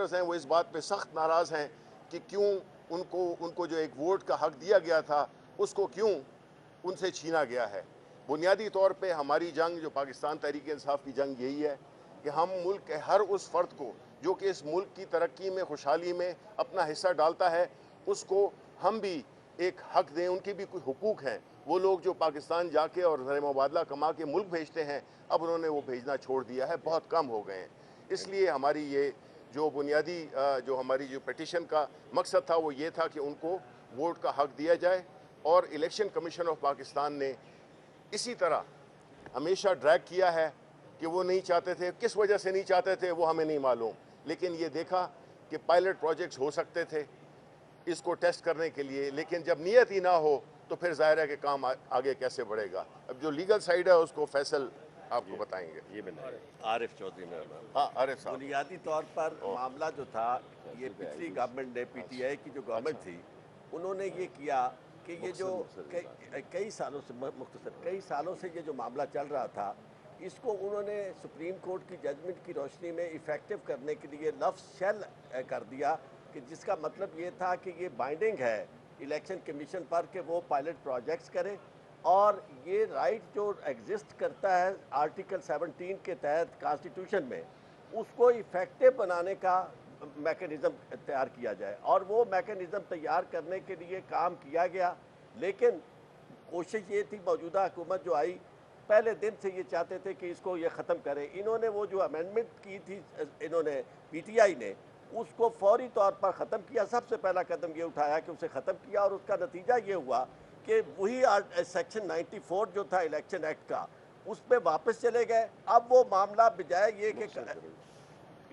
Voters हैं वो इस बात पे सख्त नाराज़ हैं कि क्यों उनको जो एक वोट का हक दिया गया था उसको क्यों उनसे छीना गया है। बुनियादी तौर पे हमारी जंग, जो पाकिस्तान तहरीक इंसाफ की जंग, यही है कि हम मुल्क के हर उस फ़र्द को जो कि इस मुल्क की तरक्की में, खुशहाली में अपना हिस्सा डालता है, उसको हम भी एक हक दें। उनके भी कोई हुकूक हैं। वो लोग जो पाकिस्तान जाके और ज़र मुबादला कमा के मुल्क भेजते हैं, अब उन्होंने वो भेजना छोड़ दिया है, बहुत कम हो गए हैं। इसलिए हमारी ये जो बुनियादी जो हमारी जो पिटीशन का मकसद था वो ये था कि उनको वोट का हक दिया जाए। और इलेक्शन कमीशन ऑफ पाकिस्तान ने इसी तरह हमेशा ड्रैग किया है कि वो नहीं चाहते थे, किस वजह से नहीं चाहते थे वो हमें नहीं मालूम, लेकिन ये देखा कि पायलट प्रोजेक्ट्स हो सकते थे इसको टेस्ट करने के लिए, लेकिन जब नीयत ही ना हो तो फिर जाहिर है कि काम आगे कैसे बढ़ेगा। अब जो लीगल साइड है उसको फैसल आपको बताएंगे। ये बनाए आरिफ चौधरी मेरा नाम। हाँ, आरिफ साहब। बुनियादी तौर पर मामला जो था, ये पिछली गवर्नमेंट ने, पीटीआई की जो गवर्नमेंट थी, उन्होंने ये किया कि ये जो कई सालों से मुख्तसर कई सालों से ये जो मामला चल रहा था, इसको उन्होंने सुप्रीम कोर्ट की जजमेंट की रोशनी में इफ़ेक्टिव करने के लिए लफ्ज़ शेल कर दिया, कि जिसका मतलब ये था कि ये बाइंडिंग है इलेक्शन कमीशन पर कि वो पायलट प्रोजेक्ट्स करें, और ये राइट जो एग्जिस्ट करता है आर्टिकल 17 के तहत कॉन्स्टिट्यूशन में, उसको इफ़ेक्टिव बनाने का मैकेनिज़्म तैयार किया जाए। और वो मैकेनिज़्म तैयार करने के लिए काम किया गया, लेकिन कोशिश ये थी, मौजूदा हुकूमत जो आई पहले दिन से ये चाहते थे कि इसको ये ख़त्म करें। इन्होंने वो जो अमेंडमेंट की थी, इन्होंने पीटीआई ने उसको फौरी तौर पर ख़त्म किया। सबसे पहला कदम ये उठाया कि उसे ख़त्म किया, और उसका नतीजा ये हुआ कि वही सेक्शन 94 जो था इलेक्शन एक्ट का, उस पर वापस चले गए। अब वो मामला बजाय ये कि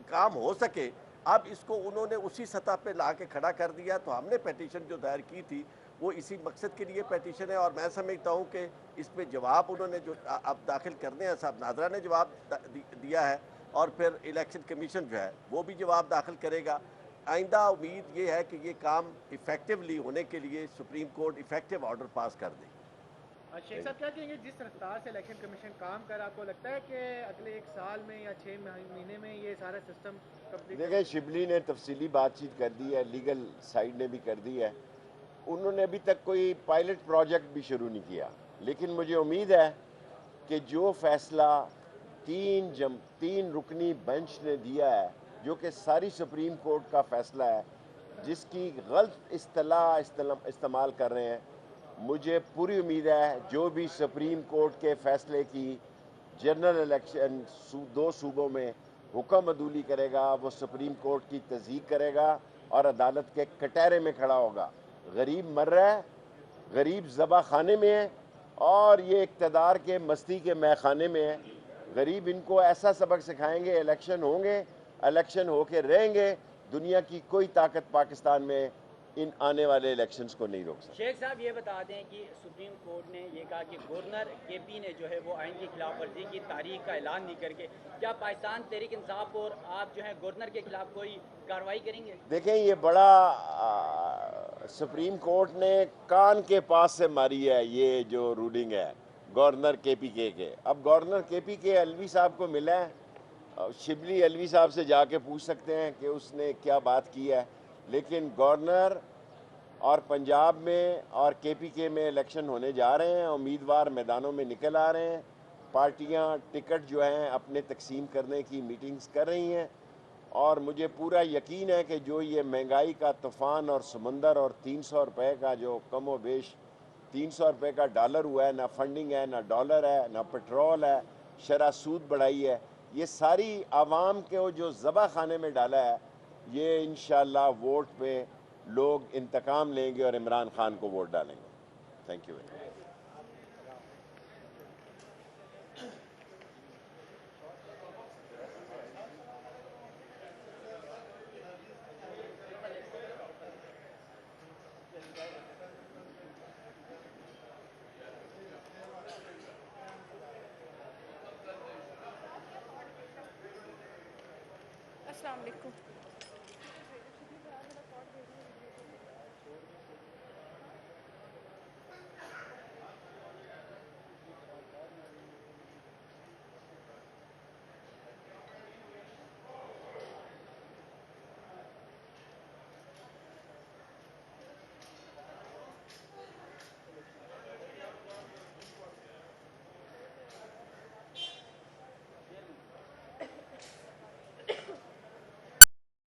काम हो सके, अब इसको उन्होंने उसी सतह पे ला के खड़ा कर दिया। तो हमने पिटीशन जो दायर की थी वो इसी मकसद के लिए पिटीशन है, और मैं समझता हूँ कि इस पर जवाब उन्होंने जो अब दाखिल करने हैं, साहब नाजरा ने जवाब दिया है, और फिर इलेक्शन कमीशन जो है वो भी जवाब दाखिल करेगा। आइंदा उम्मीद ये है कि ये काम इफ़ेक्टिवली होने के लिए supreme court effective order pass कर दे। शेख साहब क्या कहेंगे, जिस रफ्तार से इलेक्शन कमीशन काम कर, आपको लगता है कि अगले 1 साल में या 6 महीने में ये सारा सिस्टम कंप्लीट? देखें, शिबली ने तफसीली बातचीत कर दी है, लीगल साइड ने भी कर दी है। उन्होंने अभी तक कोई पायलट प्रोजेक्ट भी शुरू नहीं किया, लेकिन मुझे उम्मीद है कि जो फैसला तीन रुकनी बेंच ने दिया है, जो कि सारी सुप्रीम कोर्ट का फैसला है, जिसकी गलत इस्तेमाल कर रहे हैं, मुझे पूरी उम्मीद है जो भी सुप्रीम कोर्ट के फैसले की जनरल इलेक्शन 2 सूबों में हुक्म अदूली करेगा, वो सुप्रीम कोर्ट की तस्दीक करेगा और अदालत के कटहरे में खड़ा होगा। गरीब मर रहा है, गरीब ज़बा खाने में है, और ये इक़्तिदार के मस्ती के मैखाने में है। गरीब इनको ऐसा सबक सिखाएंगे, इलेक्शन होंगे, इलेक्शन होके रहेंगे। दुनिया की कोई ताकत पाकिस्तान में इन आने वाले इलेक्शंस को नहीं रोक सकती। शेख साहब ये बता दें कि सुप्रीम कोर्ट ने ये कहा कि गवर्नर केपी ने जो है वो आइन की खिलाफ वर्जी की तारीख का ऐलान नहीं करके, क्या पाकिस्तान तहरीक इंसाफ और आप जो है गवर्नर के खिलाफ कोई कार्रवाई करेंगे? देखें, ये बड़ा सुप्रीम कोर्ट ने कान के पास से मारी है ये जो रूलिंग है गवर्नर केपीके के। अब गवर्नर केपीके अलवी साहब को मिला है, शिबली अलवी साहब से जाके पूछ सकते हैं कि उसने क्या बात की है। लेकिन गवर्नर और पंजाब में और केपीके में इलेक्शन होने जा रहे हैं, उम्मीदवार मैदानों में निकल आ रहे हैं, पार्टियां टिकट जो हैं अपने तकसीम करने की मीटिंग्स कर रही हैं, और मुझे पूरा यकीन है कि जो ये महंगाई का तूफ़ान और समंदर और 300 रुपये का जो कम व बेश 300 रुपये का डॉलर हुआ है, ना फंडिंग है, ना डॉलर है, ना पेट्रोल है, शरह सूद बढ़ाई है, ये सारी आवाम के जो ज़बा खाने में डाला है, ये इंशाअल्लाह वोट पे लोग इंतकाम लेंगे और इमरान खान को वोट डालेंगे। Thank you very much. अस्सलाम वालेकुम।